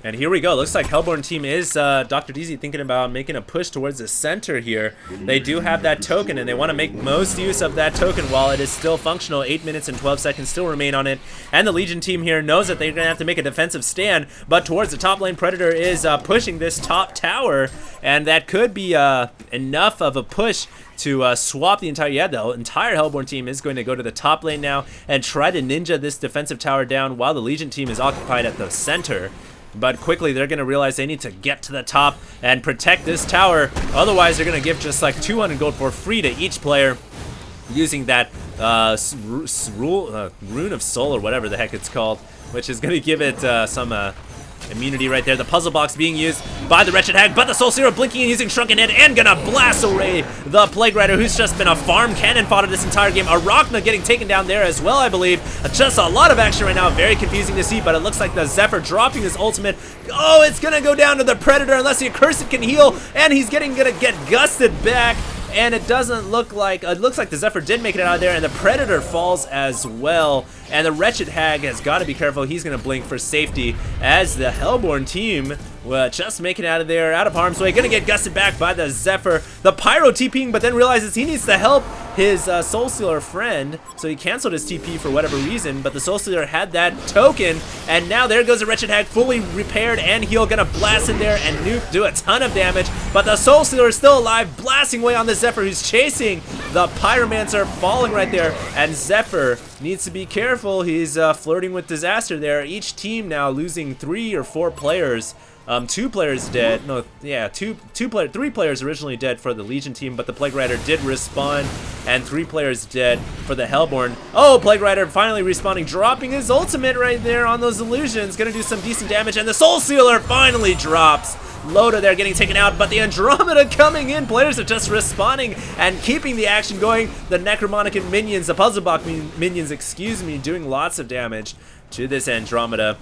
And here we go. Looks like Hellborn team is DrDz thinking about making a push towards the center here. They do have that token, and they want to make most use of that token while it is still functional. 8 minutes and 12 seconds still remain on it. And the Legion team here knows that they're going to have to make a defensive stand, but towards the top lane, Predator is pushing this top tower, and that could be enough of a push to swap the entire Hellborn team is going to go to the top lane now and try to ninja this defensive tower down while the Legion team is occupied at the center. But quickly they're going to realize they need to get to the top and protect this tower. Otherwise they're going to give just like 200 gold for free to each player using that Rune of Soul or whatever the heck it's called, which is going to give it some immunity right there. The puzzle box being used by the Wretched Hag, but the Soul Seer blinking and using Shrunken Head and gonna blast away the Plague Rider, who's just been a farm cannon fodder this entire game. Arachna getting taken down there as well, I believe. Just a lot of action right now, very confusing to see, but it looks like the Zephyr dropping his ultimate. Oh, it's gonna go down to the Predator unless the Accursed can heal, and he's gonna get gusted back. And it doesn't look like, it looks like the Zephyr did make it out of there, and the Predator falls as well. And the Wretched Hag has got to be careful. He's going to blink for safety as the Hellborn team just making it out of there, out of harm's way. Going to get gusted back by the Zephyr. The Pyro TPing, but then realizes he needs to help his Soul Stealer friend, so he canceled his TP for whatever reason, but the Soul Stealer had that token, and now there goes the Wretched Hag, fully repaired and healed, gonna blast in there and nuke, do a ton of damage, but the Soul Stealer is still alive, blasting away on the Zephyr, who's chasing the Pyromancer, falling right there, and Zephyr needs to be careful. He's flirting with disaster there. Each team now losing 3 or 4 players. 2 players dead. No, yeah, three players originally dead for the Legion team, but the Plague Rider did respawn, and 3 players dead for the Hellborn. Oh, Plague Rider finally respawning, dropping his ultimate right there on those illusions. Gonna do some decent damage, and the Soul Sealer finally drops. Loda there getting taken out, but the Andromeda coming in. Players are just respawning and keeping the action going. The Necromonican minions, the Puzzle Box minions, excuse me, doing lots of damage to this Andromeda,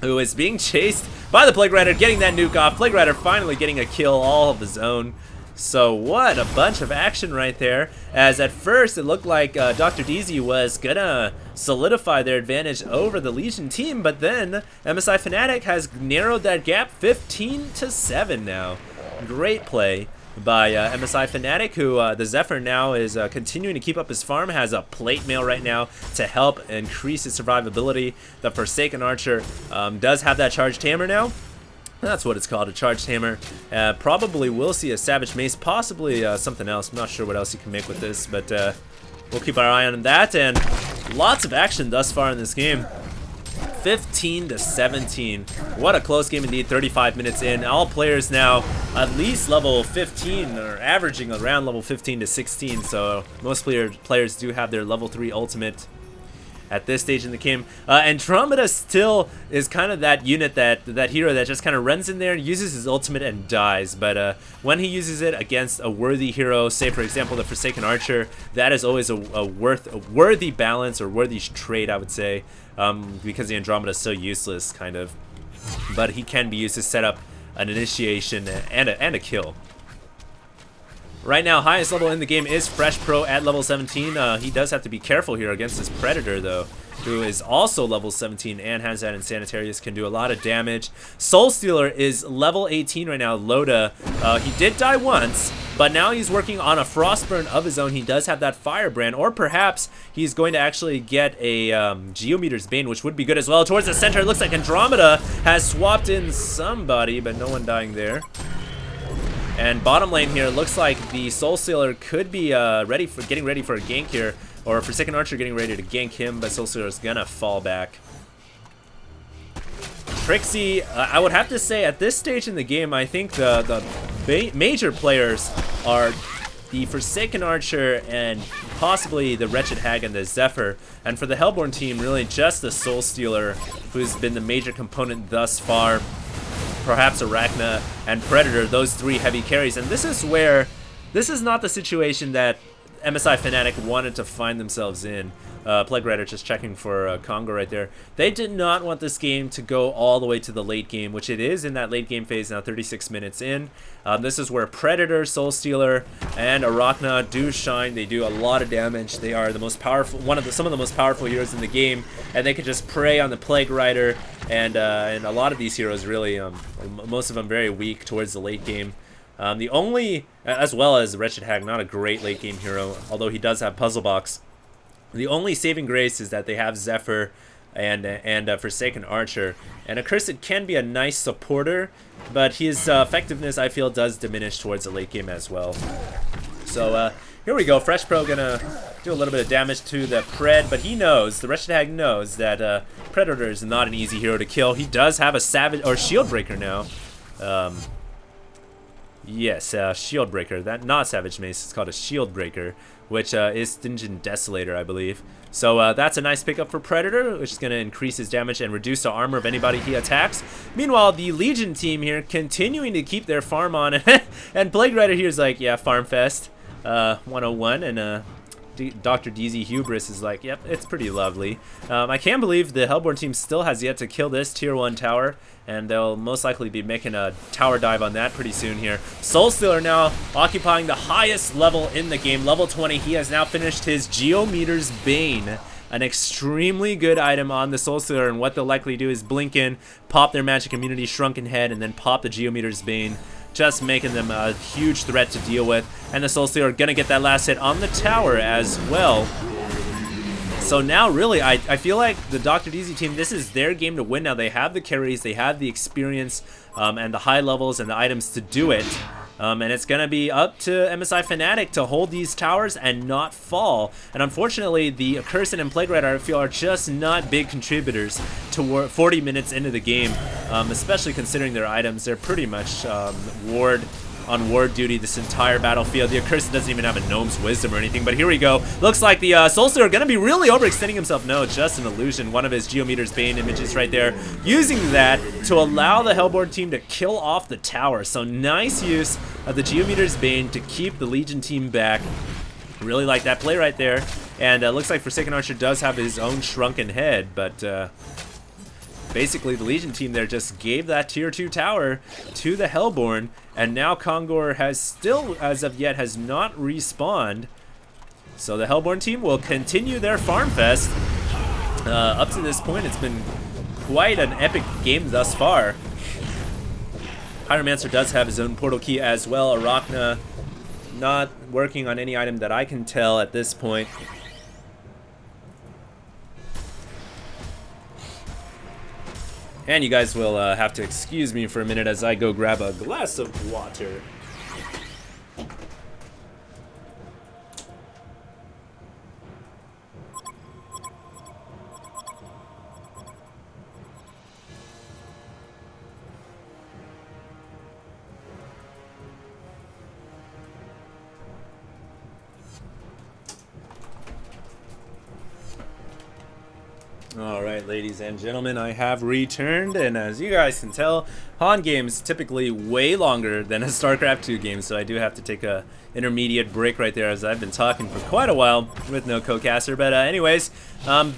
who is being chased by the Plague Rider, getting that nuke off. Plague Rider finally getting a kill all of his own. So what a bunch of action right there, as at first it looked like DrDz was gonna solidify their advantage over the Legion team, but then MSIFnatic has narrowed that gap 15-7 now. Great play by MSIFnatic, who the Zephyr now is continuing to keep up his farm, has a plate mail right now to help increase his survivability. The Forsaken Archer does have that charged hammer now. That's what it's called, a charged hammer. Probably will see a Savage Mace, possibly something else. I'm not sure what else you can make with this, but we'll keep our eye on that. And lots of action thus far in this game. 15-17. What a close game indeed. 35 minutes in. All players now at least level 15, or averaging around level 15 to 16. So most players do have their level 3 ultimate at this stage in the game. Andromeda still is kind of that unit, that hero that just kind of runs in there, uses his ultimate and dies. But when he uses it against a worthy hero, say for example the Forsaken Archer, that is always a worthy balance, or worthy trade, I would say, because the Andromeda is so useless, kind of. But he can be used to set up an initiation and a kill. Right now, highest level in the game is Fresh Pro at level 17. He does have to be careful here against this Predator, though, who is also level 17 and has that Insanitarius, can do a lot of damage. Soul Stealer is level 18 right now. Loda, he did die once, but now he's working on a Frostburn of his own. He does have that Firebrand, or perhaps he's going to actually get a Geometer's Bane, which would be good as well. Towards the center, it looks like Andromeda has swapped in somebody, but no one dying there. And bottom lane here, looks like the Soul Stealer could be getting ready for a gank here, or Forsaken Archer getting ready to gank him, but Soul Stealer is gonna fall back. Trixie, I would have to say at this stage in the game, I think the major players are the Forsaken Archer and possibly the Wretched Hag and the Zephyr. And for the Hellborn team, really just the Soul Stealer, who's been the major component thus far. Perhaps Arachna and Predator, those 3 heavy carries. And this is where, this is not the situation that MSIFnatic wanted to find themselves in. Plague Rider just checking for Congo right there. They did not want this game to go all the way to the late game, which it is in that late game phase now, 36 minutes in. This is where Predator, Soul Stealer, and Arachna do shine. They do a lot of damage. They are the most powerful, some of the most powerful heroes in the game, and they can just prey on the Plague Rider and a lot of these heroes really, most of them very weak towards the late game. The only, as well as Wretched Hag, not a great late game hero, although he does have Puzzle Box. The only saving grace is that they have Zephyr and Forsaken Archer, and Accursed can be a nice supporter, but his effectiveness, I feel, does diminish towards the late game as well. So here we go. Fresh Pro gonna do a little bit of damage to the Pred, but he knows, the Wretched Hag knows that Predator is not an easy hero to kill. He does have a Savage or Shield Breaker now. Yes, Shield Breaker. That not Savage Mace. It's called a Shield Breaker, which is Stingent Desolator, I believe. So that's a nice pickup for Predator, which is going to increase his damage and reduce the armor of anybody he attacks. Meanwhile, the Legion team here continuing to keep their farm on, and Plague Rider here is like, yeah, Farm Fest 101, and DrDz Hubris is like, yep, it's pretty lovely. I can't believe the Hellborn team still has yet to kill this tier 1 tower, and they'll most likely be making a tower dive on that pretty soon here. Soulstealer now occupying the highest level in the game, level 20. He has now finished his Geometer's Bane, an extremely good item on the Soulstealer, and what they'll likely do is blink in, pop their magic immunity, Shrunken Head, and then pop the Geometer's Bane, just making them a huge threat to deal with. And the Soulstealer are gonna get that last hit on the tower as well. So now really, I feel like the DrDz team, this is their game to win now. They have the carries, they have the experience, and the high levels and the items to do it. And it's going to be up to MSIFnatic to hold these towers and not fall. And unfortunately, the Accursed and Plague Rider, I feel, are just not big contributors to 40 minutes into the game, especially considering their items. They're pretty much on ward duty this entire battlefield. The Accursed doesn't even have a Gnome's Wisdom or anything, but here we go. Looks like the Soulstealer are going to be really overextending himself. No, just an illusion. One of his Geometer's Bane images right there. Using that to allow the Hellborn team to kill off the tower. So nice use of the Geometer's Bane to keep the Legion team back. Really like that play right there. And looks like Forsaken Archer does have his own Shrunken Head, but basically the Legion team there just gave that tier 2 tower to the Hellborn, and now Kongor has still, as of yet, has not respawned. So the Hellborn team will continue their farm fest. Up to this point, it's been quite an epic game thus far. Pyromancer does have his own portal key as well. Arachna not working on any item that I can tell at this point. And you guys will have to excuse me for a minute as I go grab a glass of water. Alright, ladies and gentlemen, I have returned, and as you guys can tell, Han games typically way longer than a StarCraft 2 game, so I do have to take a intermediate break right there as I've been talking for quite a while with no co-caster. But anyways,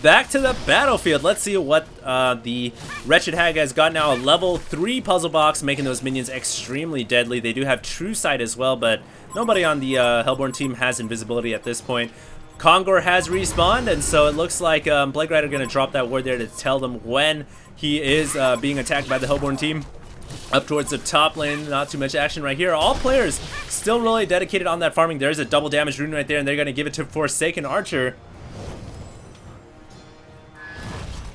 back to the battlefield. Let's see what the Wretched Hag has got now. A level 3 puzzle box, making those minions extremely deadly. They do have True Sight as well, but nobody on the Hellborn team has invisibility at this point. Kongor has respawned, and so it looks like Plague Rider going to drop that word there to tell them when he is being attacked by the Hellborn team. Up towards the top lane, not too much action right here. All players still really dedicated on that farming. There's a double damage rune right there, and they're going to give it to Forsaken Archer,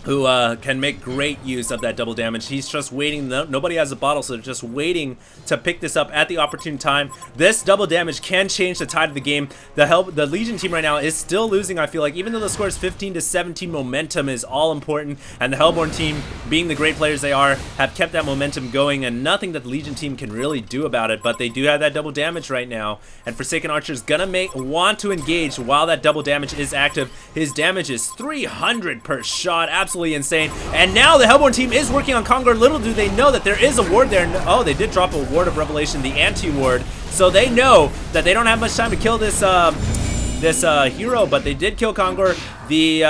who can make great use of that double damage. He's just waiting. Nobody has a bottle, so they're just waiting to pick this up at the opportune time. This double damage can change the tide of the game. The Legion team right now is still losing, I feel like. Even though the score is 15-17, momentum is all important, and the Hellborn team, being the great players they are, have kept that momentum going, and nothing that the Legion team can really do about it. But they do have that double damage right now, and Forsaken Archer's gonna want to engage while that double damage is active. His damage is 300 per shot, absolutely insane. And now the Hellborn team is working on Kongor. Little do they know that there is a ward there. Oh, they did drop a Ward of Revelation, the anti-ward. So they know that they don't have much time to kill this hero, but they did kill Kongor. The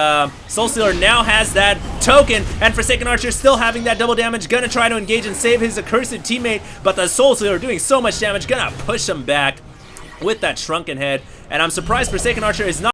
Soulstealer now has that token, and Forsaken Archer still having that double damage, gonna try to engage and save his accursed teammate, but the Soulstealer doing so much damage, gonna push him back with that Shrunken Head. And I'm surprised Forsaken Archer is not